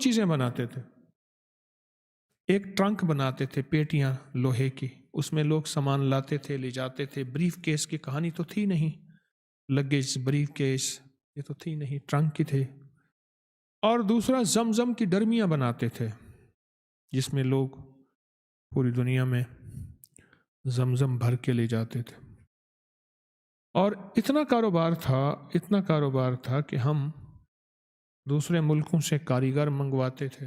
چیزیں بناتے تھے. ایک ٹرنک بناتے تھے، پیٹیاں لوہے کی، اس میں لوگ سامان لاتے تھے، لے جاتے تھے. بریف کیس کی کہانی تو تھی نہیں، لگیج بریف کیس یہ تو تھی نہیں، ٹرنک کی تھے. اور دوسرا زمزم کی ڈرمیاں بناتے تھے، جس میں لوگ پوری دنیا میں زمزم بھر کے لے جاتے تھے. اور اتنا کاروبار تھا کہ ہم دوسرے ملکوں سے کاریگر منگواتے تھے.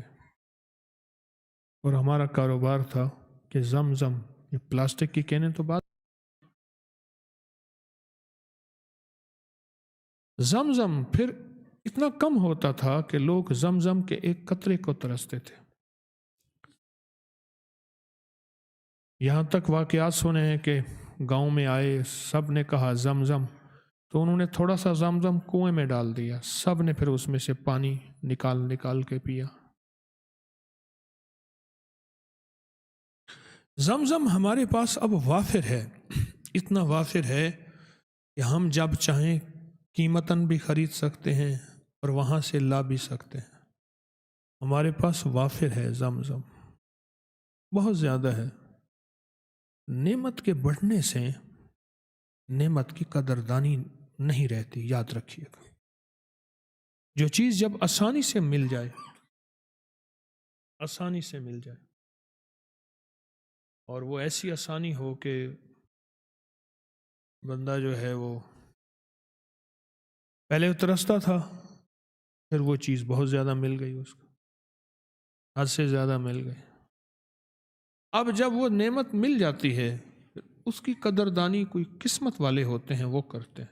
اور ہمارا کاروبار تھا کہ زمزم، یہ پلاسٹک کی کینیں تو بات، زمزم پھر اتنا کم ہوتا تھا کہ لوگ زمزم کے ایک قطرے کو ترستے تھے. یہاں تک واقعات سنے ہیں کہ گاؤں میں آئے، سب نے کہا زمزم، تو انہوں نے تھوڑا سا زمزم کنویں میں ڈال دیا، سب نے پھر اس میں سے پانی نکال کے پیا. زمزم ہمارے پاس اب وافر ہے، اتنا وافر ہے کہ ہم جب چاہیں قیمتاً بھی خرید سکتے ہیں اور وہاں سے لا بھی سکتے ہیں. ہمارے پاس وافر ہے، زمزم بہت زیادہ ہے. نعمت کے بڑھنے سے نعمت کی قدردانی نہیں رہتی، یاد رکھیے گا. جو چیز جب آسانی سے مل جائے، اور وہ ایسی آسانی ہو کہ بندہ جو ہے وہ پہلے ترستا تھا، پھر وہ چیز بہت زیادہ مل گئی، اس کو حد سے زیادہ مل گئی. اب جب وہ نعمت مل جاتی ہے، اس کی قدردانی کوئی قسمت والے ہوتے ہیں وہ کرتے ہیں.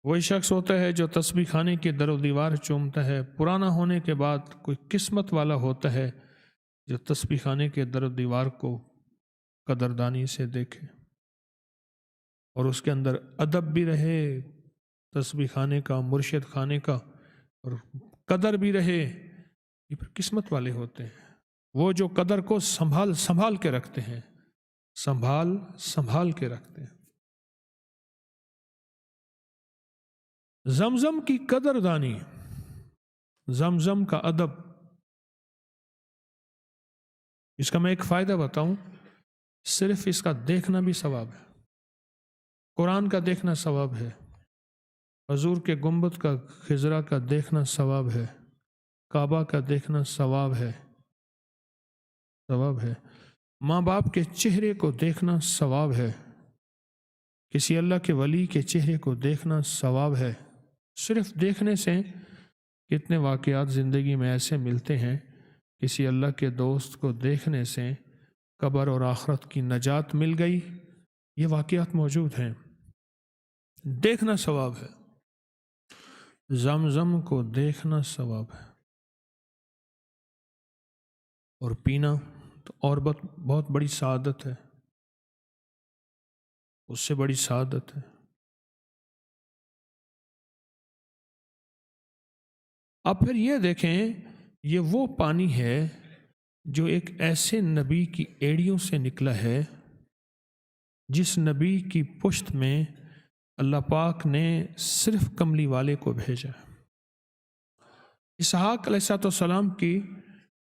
وہی شخص ہوتا ہے جو تسبیح خانے کی در و دیوار چومتا ہے، پرانا ہونے کے بعد کوئی قسمت والا ہوتا ہے جو تسبیح خانے کے در و دیوار کو قدردانی سے دیکھے اور اس کے اندر ادب بھی رہے تسبیح خانے کا، مرشد خانے کا، اور قدر بھی رہے. یہ پھر قسمت والے ہوتے ہیں، وہ جو قدر کو سنبھال کے رکھتے ہیں، سنبھال کے رکھتے ہیں. زمزم کی قدردانی، زمزم کا ادب، اس کا میں ایک فائدہ بتاؤں. صرف اس کا دیکھنا بھی ثواب ہے، قرآن کا دیکھنا ثواب ہے، حضور کے گنبد کا، خضرا کا دیکھنا ثواب ہے، کعبہ کا دیکھنا ثواب ہے. ماں باپ کے چہرے کو دیکھنا ثواب ہے، کسی اللہ کے ولی کے چہرے کو دیکھنا ثواب ہے. صرف دیکھنے سے کتنے واقعات زندگی میں ایسے ملتے ہیں، کسی اللہ کے دوست کو دیکھنے سے قبر اور آخرت کی نجات مل گئی. یہ واقعات موجود ہیں. دیکھنا ثواب ہے، زمزم کو دیکھنا ثواب ہے، اور پینا تو اور بہت بڑی سعادت ہے، اس سے بڑی سعادت ہے. اب پھر یہ دیکھیں، یہ وہ پانی ہے جو ایک ایسے نبی کی ایڑیوں سے نکلا ہے جس نبی کی پشت میں اللہ پاک نے صرف کملی والے کو بھیجا. اسحاق علیہ السلام کی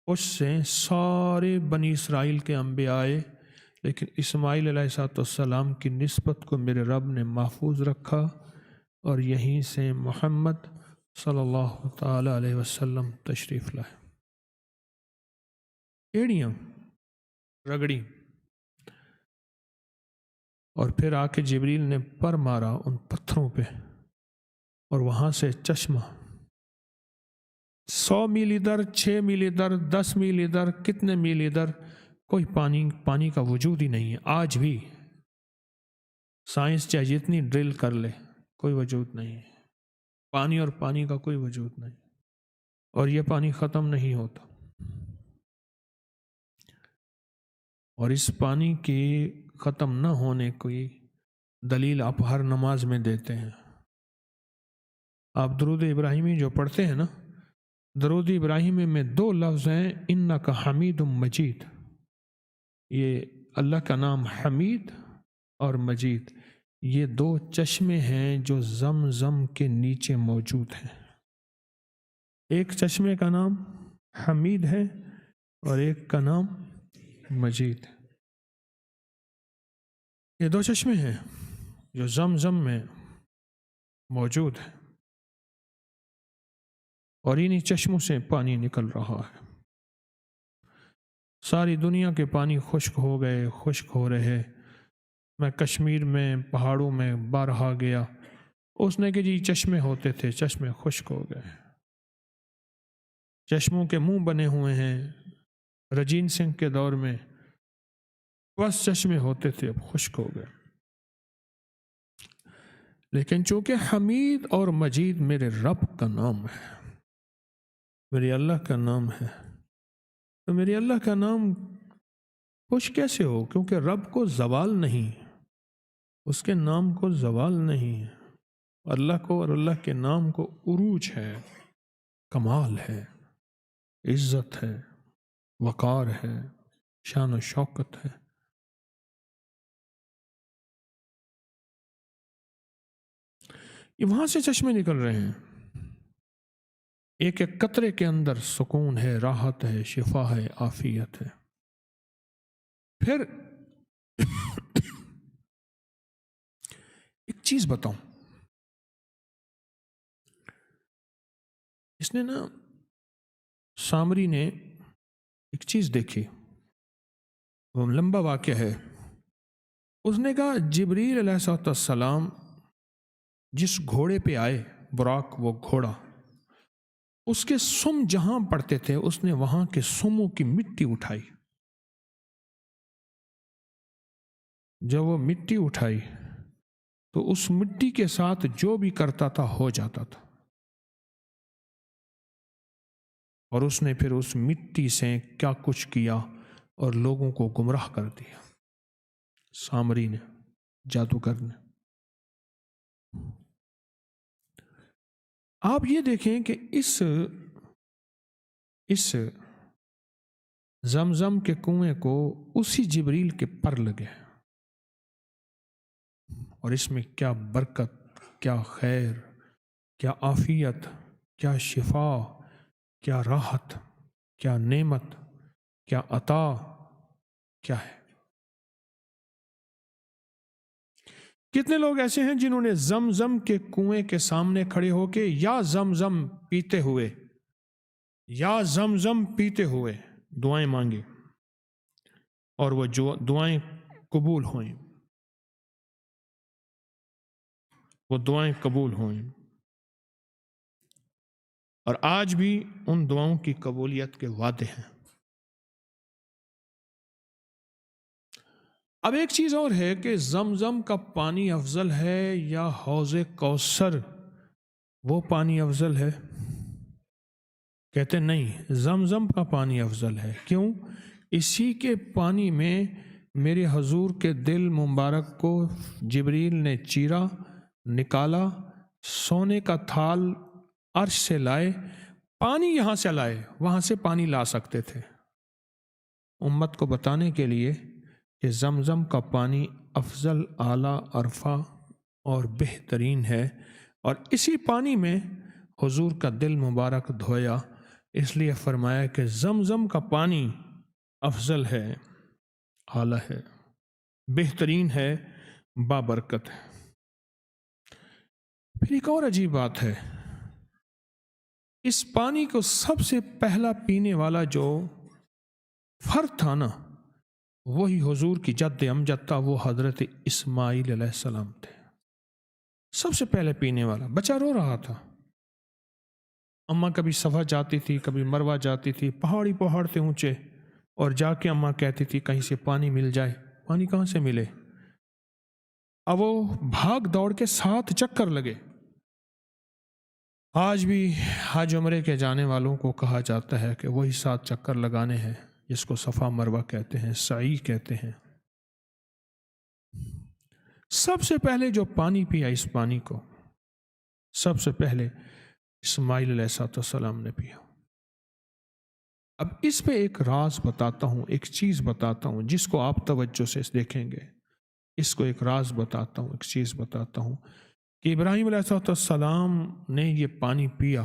پشت سے سارے بنی اسرائیل کے انبیاء آئے، لیکن اسماعیل علیہ السلام کی نسبت کو میرے رب نے محفوظ رکھا، اور یہیں سے محمد صلی اللہ تعالی علیہ وسلم تشریف لائے. ایڑیاں رگڑی، اور پھر آ کے جبریل نے پر مارا ان پتھروں پہ، اور وہاں سے چشمہ 100 میل ادھر، 6 میل ادھر، 10 میل ادھر، کتنے میل ادھر، کوئی پانی کا وجود ہی نہیں ہے. آج بھی سائنس چاہے جتنی ڈرل کر لے، کوئی وجود نہیں ہے پانی، اور پانی کا کوئی وجود نہیں، اور یہ پانی ختم نہیں ہوتا. اور اس پانی کی ختم نہ ہونے کی دلیل آپ ہر نماز میں دیتے ہیں. آپ درود ابراہیمی جو پڑھتے ہیں نا، درود ابراہیمی میں 2 لفظ ہیں، انک حمید مجید. یہ اللہ کا نام حمید اور مجید، یہ 2 چشمے ہیں جو زمزم کے نیچے موجود ہیں. ایک چشمے کا نام حمید ہے اور ایک کا نام مجید ہے۔ یہ دو چشمے ہیں جو زمزم میں موجود ہیں، اور انہی چشموں سے پانی نکل رہا ہے۔ ساری دنیا کے پانی خشک ہو گئے، خشک ہو رہے۔ میں کشمیر میں پہاڑوں میں بارہا گیا، اس نے کہ جی چشمے ہوتے تھے، چشمے خشک ہو گئے، چشموں کے منہ بنے ہوئے ہیں۔ رجین سنگھ کے دور میں بس چشمے ہوتے تھے، اب خشک ہو گئے۔ لیکن چونکہ حمید اور مجید میرے رب کا نام ہے، میرے اللہ کا نام ہے، تو میرے اللہ کا نام خوش کیسے ہو؟ کیونکہ رب کو زوال نہیں، اس کے نام کو زوال نہیں، اللہ کو اور اللہ کے نام کو عروج ہے، کمال ہے، عزت ہے، وقار ہے، شان و شوکت ہے۔ یہ وہاں سے چشمے نکل رہے ہیں، ایک ایک قطرے کے اندر سکون ہے، راحت ہے، شفا ہے، عافیت ہے۔ پھر ایک چیز بتاؤں، اس نے نا سامری نے ایک چیز دیکھی، وہ لمبا واقعہ ہے۔ اس نے کہا جبریل علیہ السلام جس گھوڑے پہ آئے، براق وہ گھوڑا، اس کے سم جہاں پڑتے تھے اس نے وہاں کے سموں کی مٹی اٹھائی۔ جب وہ مٹی اٹھائی تو اس مٹی کے ساتھ جو بھی کرتا تھا ہو جاتا تھا، اور اس نے پھر اس مٹی سے کیا کچھ کیا اور لوگوں کو گمراہ کر دیا، سامری نے، جادوگر نے۔ آپ یہ دیکھیں کہ اس زمزم کے کنویں کو اسی جبریل کے پر لگے، اور اس میں کیا برکت، کیا خیر، کیا عافیت، کیا شفا، کیا راحت، کیا نعمت، کیا عطا، کیا ہے۔ کتنے لوگ ایسے ہیں جنہوں نے زمزم کے کنویں کے سامنے کھڑے ہو کے یا زمزم پیتے ہوئے، یا زمزم پیتے ہوئے دعائیں مانگی، اور وہ جو دعائیں قبول ہوئیں، وہ دعائیں قبول ہوئیں، اور آج بھی ان دعاؤں کی قبولیت کے وعدے ہیں۔ اب ایک چیز اور ہے کہ زمزم کا پانی افضل ہے یا حوض کوثر وہ پانی افضل ہے؟ کہتے نہیں، زمزم کا پانی افضل ہے۔ کیوں؟ اسی کے پانی میں میرے حضور کے دل مبارک کو جبریل نے چیرا، نکالا، سونے کا تھال عرش سے لائے، پانی یہاں سے لائے، وہاں سے پانی لا سکتے تھے، امت کو بتانے کے لیے کہ زمزم کا پانی افضل، اعلیٰ، عرفہ اور بہترین ہے، اور اسی پانی میں حضور کا دل مبارک دھویا، اس لیے فرمایا کہ زمزم کا پانی افضل ہے، اعلیٰ ہے، بہترین ہے، بابرکت ہے۔ پھر ایک اور عجیب بات ہے، اس پانی کو سب سے پہلا پینے والا جو فرد تھا نا، وہی حضور کی جد امجد تھا، وہ حضرت اسماعیل علیہ السلام تھے، سب سے پہلے پینے والا۔ بچہ رو رہا تھا، اماں کبھی صفا جاتی تھی، کبھی مروہ جاتی تھی، پہاڑ تھے اونچے، اور جا کے اماں کہتی تھی کہیں سے پانی مل جائے، پانی کہاں سے ملے؟ اب وہ بھاگ دوڑ کے 7 چکر لگے۔ آج بھی حج عمرے کے جانے والوں کو کہا جاتا ہے کہ وہی 7 چکر لگانے ہیں جس کو صفا مروہ کہتے ہیں، سعی کہتے ہیں۔ سب سے پہلے جو پانی پیا، اس پانی کو سب سے پہلے اسماعیل علیہ السلام نے پیا۔ اب اس پہ ایک راز بتاتا ہوں، ایک چیز بتاتا ہوں جس کو آپ توجہ سے دیکھیں گے، اس کو ایک راز بتاتا ہوں، ایک چیز بتاتا ہوں کہ ابراہیم علیہ السلام نے یہ پانی پیا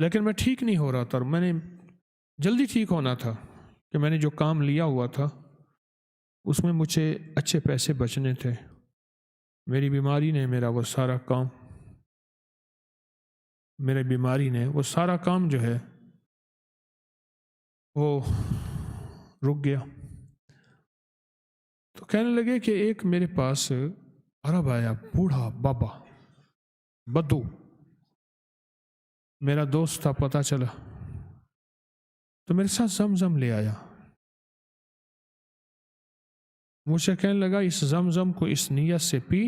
لیکن میں ٹھیک نہیں ہو رہا تھا، اور میں نے جلدی ٹھیک ہونا تھا کہ میں نے جو کام لیا ہوا تھا اس میں مجھے اچھے پیسے بچنے تھے۔ میری بیماری نے میرا وہ سارا کام جو ہے وہ رک گیا۔ تو کہنے لگے کہ ایک میرے پاس عرب آیا، بوڑھا بابا بدو، میرا دوست تھا، پتہ چلا تو میرے ساتھ زمزم لے آیا۔ مجھ سے کہنے لگا اس زمزم کو اس نیت سے پی،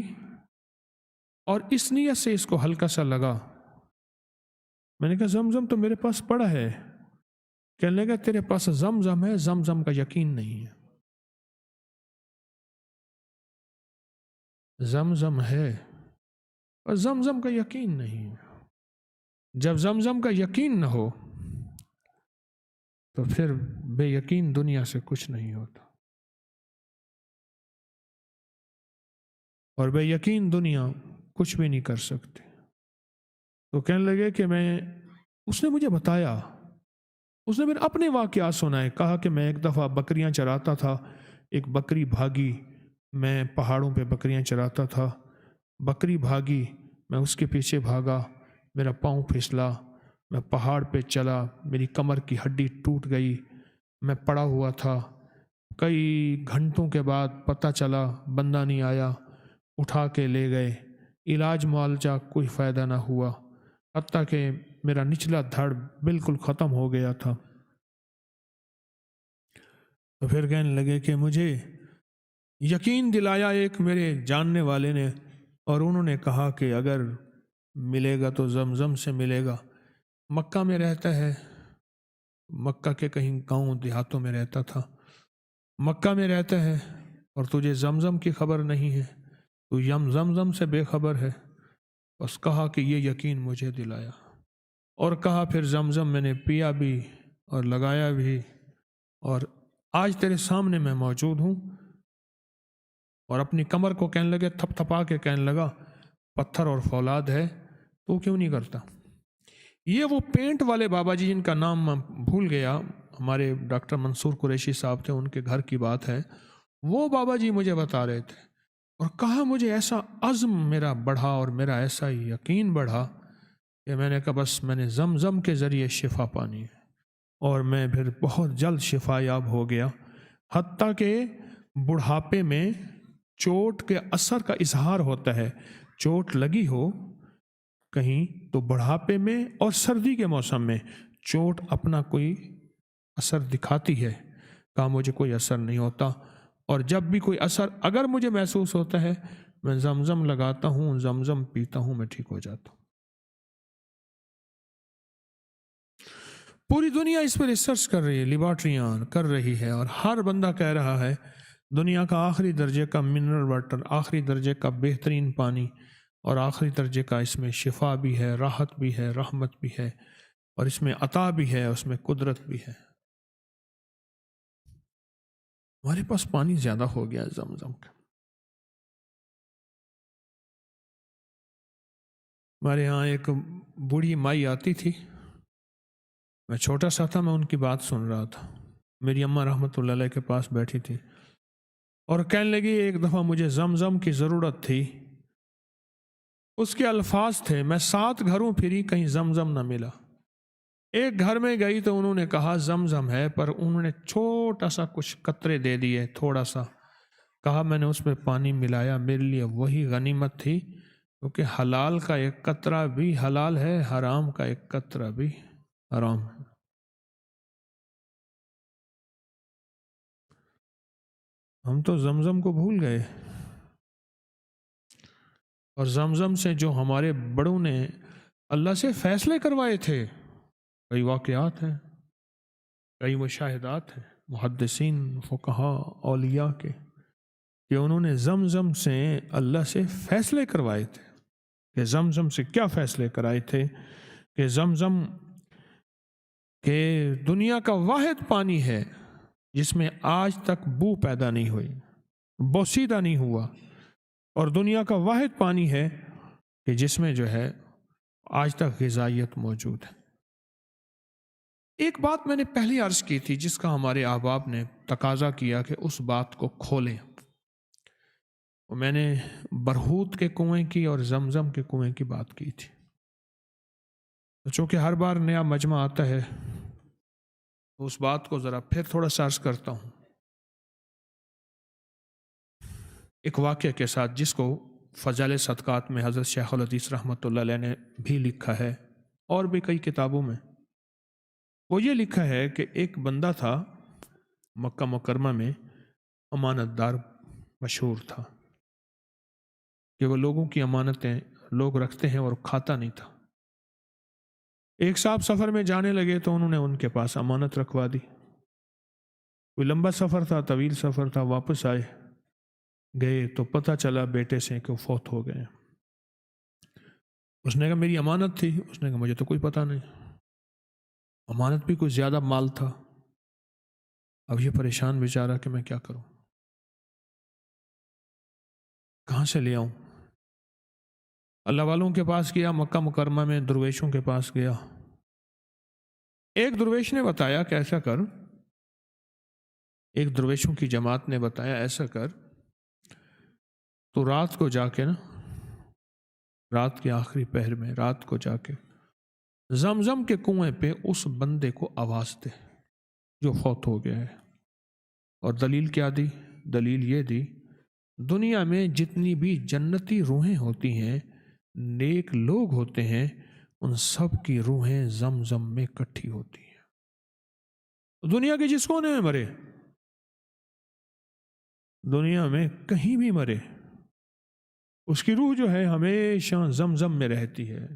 اور اس نیت سے اس کو ہلکا سا لگا۔ میں نے کہا زمزم تو میرے پاس پڑا ہے۔ کہنے لگا تیرے پاس زمزم ہے، زمزم کا یقین نہیں ہے۔ زمزم ہے اور زمزم کا یقین نہیں ہے۔ جب زمزم کا یقین نہ ہو تو پھر بے یقین دنیا سے کچھ نہیں ہوتا، اور بے یقین دنیا کچھ بھی نہیں کر سکتی۔ تو کہنے لگے کہ اس نے مجھے بتایا، اس نے میرے اپنے واقعات سنائے۔ کہا کہ میں ایک دفعہ بکریاں چراتا تھا، ایک بکری بھاگی، میں پہاڑوں پہ بکریاں چراتا تھا، بکری بھاگی، میں اس کے پیچھے بھاگا، میرا پاؤں پھسلا، میں پہاڑ پہ چلا، میری کمر کی ہڈی ٹوٹ گئی، میں پڑا ہوا تھا۔ کئی گھنٹوں کے بعد پتہ چلا، بندہ نہیں آیا، اٹھا کے لے گئے، علاج معالجہ کوئی فائدہ نہ ہوا، حتیٰ کہ میرا نچلا دھڑ بالکل ختم ہو گیا تھا۔ تو پھر کہنے لگے کہ مجھے یقین دلایا ایک میرے جاننے والے نے، اور انہوں نے کہا کہ اگر ملے گا تو زمزم سے ملے گا۔ مکہ میں رہتا ہے، مکہ کے کہیں گاؤں دیہاتوں میں رہتا تھا، مکہ میں رہتا ہے، اور تجھے زمزم کی خبر نہیں ہے، تو زمزم سے بے خبر ہے۔ بس کہا کہ یہ یقین مجھے دلایا، اور کہا پھر زمزم میں نے پیا بھی اور لگایا بھی، اور آج تیرے سامنے میں موجود ہوں۔ اور اپنی کمر کو کہنے لگے، تھپ تھپا کے کہنے لگا، پتھر اور فولاد ہے، تو کیوں نہیں کرتا؟ یہ وہ پینٹ والے بابا جی جن کا نام میں بھول گیا، ہمارے ڈاکٹر منصور قریشی صاحب تھے، ان کے گھر کی بات ہے، وہ بابا جی مجھے بتا رہے تھے، اور کہا مجھے ایسا عزم میرا بڑھا اور میرا ایسا یقین بڑھا کہ میں نے کہا بس میں نے زمزم کے ذریعے شفا پانی ہے، اور میں پھر بہت جلد شفا یاب ہو گیا۔ حتیٰ کہ بڑھاپے میں چوٹ کے اثر کا اظہار ہوتا ہے، چوٹ لگی ہو کہیں تو بڑھاپے میں اور سردی کے موسم میں چوٹ اپنا کوئی اثر دکھاتی ہے، کہا مجھے کوئی اثر نہیں ہوتا، اور جب بھی کوئی اثر اگر مجھے محسوس ہوتا ہے میں زمزم لگاتا ہوں، زمزم پیتا ہوں، میں ٹھیک ہو جاتا ہوں۔ پوری دنیا اس پر ریسرچ کر رہی ہے، لیبارٹریاں کر رہی ہے، اور ہر بندہ کہہ رہا ہے دنیا کا آخری درجے کا منرل واٹر، آخری درجے کا بہترین پانی، اور آخری درجے کا اس میں شفا بھی ہے، راحت بھی ہے، رحمت بھی ہے، اور اس میں عطا بھی ہے، اس میں قدرت بھی ہے۔ ہمارے پاس پانی زیادہ ہو گیا زمزم کا۔ ہمارے ہاں ایک بوڑھی مائی آتی تھی، میں چھوٹا سا تھا، میں ان کی بات سن رہا تھا، میری اماں رحمۃ اللہ علیہ کے پاس بیٹھی تھی، اور کہنے لگی ایک دفعہ مجھے زمزم کی ضرورت تھی، اس کے الفاظ تھے، میں 7 گھروں پھری کہیں زمزم نہ ملا، ایک گھر میں گئی تو انہوں نے کہا زمزم ہے، پر انہوں نے چھوٹا سا کچھ قطرے دے دیے، تھوڑا سا، کہا میں نے اس میں پانی ملایا، میرے لیے وہی غنیمت تھی، کیونکہ حلال کا ایک قطرہ بھی حلال ہے، حرام کا ایک قطرہ بھی حرام ہے۔ ہم تو زمزم کو بھول گئے، اور زمزم سے جو ہمارے بڑوں نے اللہ سے فیصلے کروائے تھے، کئی واقعات ہیں، کئی مشاہدات ہیں محدثین، فقہاء، اولیاء کے، کہ انہوں نے زمزم سے اللہ سے فیصلے کروائے تھے، کہ زمزم سے کیا فیصلے کرائے تھے کہ زمزم کہ دنیا کا واحد پانی ہے جس میں آج تک بو پیدا نہیں ہوئی، بوسیدہ نہیں ہوا، اور دنیا کا واحد پانی ہے کہ جس میں جو ہے آج تک غذائیت موجود ہے۔ ایک بات میں نے پہلی عرض کی تھی جس کا ہمارے احباب نے تقاضا کیا کہ اس بات کو کھولیں، اور میں نے برہوت کے کنویں کی اور زمزم کے کنویں کی بات کی تھی. تو چونکہ ہر بار نیا مجمع آتا ہے تو اس بات کو ذرا پھر تھوڑا سا عرض کرتا ہوں، ایک واقعہ کے ساتھ جس کو فضائل صدقات میں حضرت شیخ الحدیث رحمۃ اللہ علیہ نے بھی لکھا ہے اور بھی کئی کتابوں میں. وہ یہ لکھا ہے کہ ایک بندہ تھا مکہ مکرمہ میں، امانت دار مشہور تھا کہ وہ لوگوں کی امانتیں لوگ رکھتے ہیں اور کھاتا نہیں تھا. ایک صاحب سفر میں جانے لگے تو انہوں نے ان کے پاس امانت رکھوا دی. کوئی لمبا سفر تھا، طویل سفر تھا، واپس آئے گئے تو پتہ چلا بیٹے سے کہ وہ فوت ہو گئے. اس نے کہا میری امانت تھی. اس نے کہا مجھے تو کوئی پتہ نہیں. امانت بھی کوئی زیادہ مال تھا. اب یہ پریشان بیچارہ کہ میں کیا کروں، کہاں سے لے آؤں. اللہ والوں کے پاس گیا، مکہ مکرمہ میں درویشوں کے پاس گیا. ایک درویش نے بتایا کہ ایسا کر، ایک درویشوں کی جماعت نے بتایا ایسا کر، تو رات کو جا کے نا، رات کے آخری پہر میں رات کو جا کے زمزم کے کنویں پہ اس بندے کو آواز دے جو فوت ہو گیا ہے. اور دلیل کیا دی؟ دلیل یہ دی، دنیا میں جتنی بھی جنتی روحیں ہوتی ہیں، نیک لوگ ہوتے ہیں، ان سب کی روحیں زمزم میں اکٹھی ہوتی ہیں. دنیا کے جس کونے میں مرے، دنیا میں کہیں بھی مرے، اس کی روح جو ہے ہمیشہ زمزم میں رہتی ہے،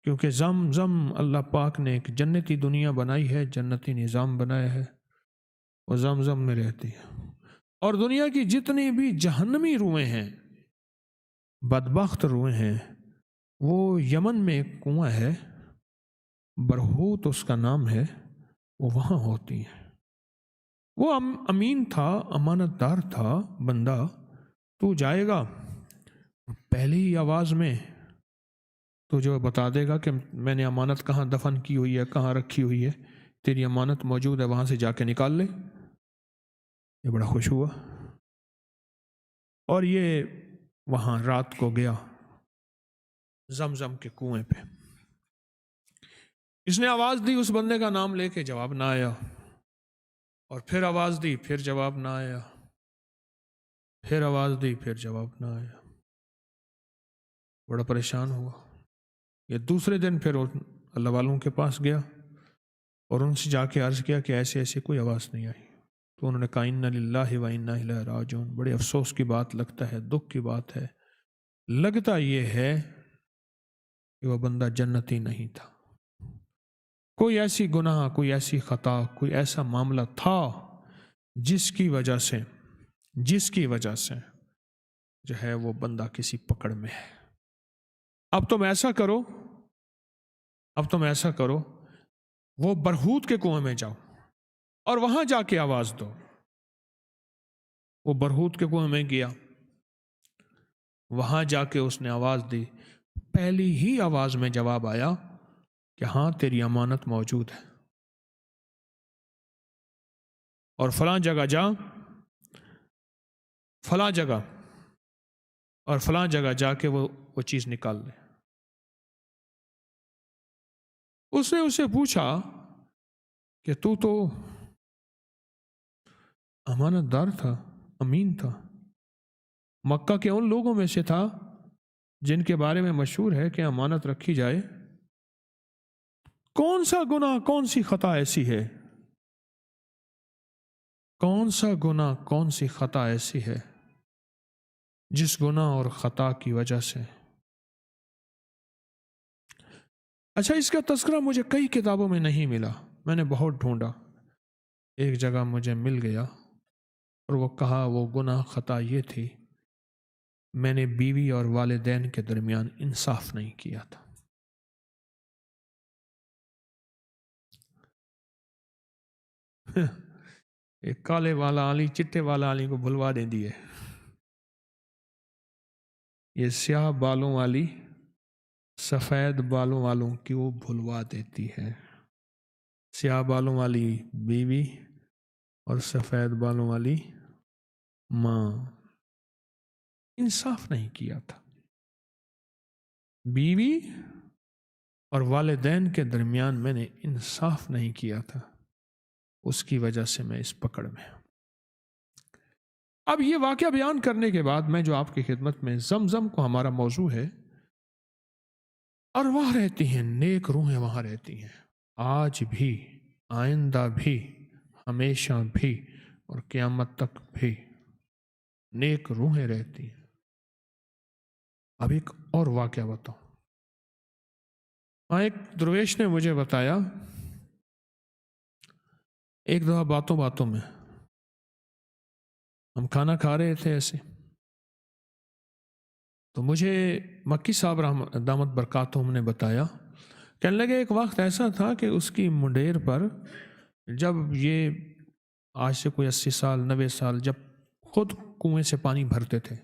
کیونکہ زمزم اللہ پاک نے ایک جنتی دنیا بنائی ہے، جنتی نظام بنایا ہے، وہ زمزم میں رہتی ہے. اور دنیا کی جتنی بھی جہنمی روحیں ہیں، بدبخت روحیں ہیں، وہ یمن میں ایک کنواں ہے، برہوت اس کا نام ہے، وہ وہاں ہوتی ہیں. وہ امین تھا، امانت دار تھا بندہ. تو جائے گا پہلی ہی آواز میں تو جو بتا دے گا کہ میں نے امانت کہاں دفن کی ہوئی ہے، کہاں رکھی ہوئی ہے، تیری امانت موجود ہے، وہاں سے جا کے نکال لے. یہ بڑا خوش ہوا اور یہ وہاں رات کو گیا زمزم کے کنویں پہ. اس نے آواز دی، اس بندے کا نام لے کے جواب نہ آیا، اور پھر آواز دی، پھر جواب نہ آیا، پھر آواز دی، پھر جواب نہ آیا. بڑا پریشان ہوا. یہ دوسرے دن پھر اللہ والوں کے پاس گیا اور ان سے جا کے عرض کیا کہ ایسے ایسے کوئی آواز نہیں آئی. تو انہوں نے کہا انا للہ و انا الیہ راجعون. بڑے افسوس کی بات لگتا ہے، دکھ کی بات ہے، لگتا یہ ہے کہ وہ بندہ جنتی نہیں تھا. کوئی ایسی گناہ، کوئی ایسی خطا، کوئی ایسا معاملہ تھا جس کی وجہ سے جو ہے وہ بندہ کسی پکڑ میں ہے. اب تم ایسا کرو، وہ برہوت کے کنویں میں جاؤ اور وہاں جا کے آواز دو. وہ برہوت کے کنویں میں گیا، وہاں جا کے اس نے آواز دی. پہلی ہی آواز میں جواب آیا کہ ہاں تیری امانت موجود ہے، اور فلاں جگہ جا، فلاں جگہ اور فلاں جگہ جا کے وہ چیز نکال لے. اس نے اسے پوچھا کہ تو امانت دار تھا، امین تھا، مکہ کے ان لوگوں میں سے تھا جن کے بارے میں مشہور ہے کہ امانت رکھی جائے. کون سا گناہ، کون سی خطا ایسی ہے، کون سا گناہ، کون سی خطا ایسی ہے جس گناہ اور خطا کی وجہ سے. اچھا، اس کا تذکرہ مجھے کئی کتابوں میں نہیں ملا، میں نے بہت ڈھونڈا، ایک جگہ مجھے مل گیا اور وہ کہا وہ گناہ خطا یہ تھی، میں نے بیوی اور والدین کے درمیان انصاف نہیں کیا تھا. ایک کالے والا علی چٹے والا علی کو بھلوا دے دیے، یہ سیاہ بالوں والی سفید بالوں والوں کی وہ بھلوا دیتی ہے. سیاہ بالوں والی بیوی اور سفید بالوں والی ماں، انصاف نہیں کیا تھا. بیوی اور والدین کے درمیان میں نے انصاف نہیں کیا تھا، اس کی وجہ سے میں اس پکڑ میں ہوں. اب یہ واقعہ بیان کرنے کے بعد میں جو آپ کی خدمت میں زمزم کو ہمارا موضوع ہے، ارواح رہتی ہیں، نیک روحیں وہاں رہتی ہیں، آج بھی، آئندہ بھی، ہمیشہ بھی اور قیامت تک بھی نیک روحیں رہتی ہیں. اب ایک اور واقعہ بتاؤں. ایک درویش نے مجھے بتایا، ایک دفعہ باتوں باتوں میں ہم کھانا کھا رہے تھے ایسے، تو مجھے مکی صاحب دامت برکاتہم نے بتایا، کہنے لگے ایک وقت ایسا تھا کہ اس کی منڈیر پر، جب یہ آج سے کوئی 80 سال 90 سال، جب خود کنویں سے پانی بھرتے تھے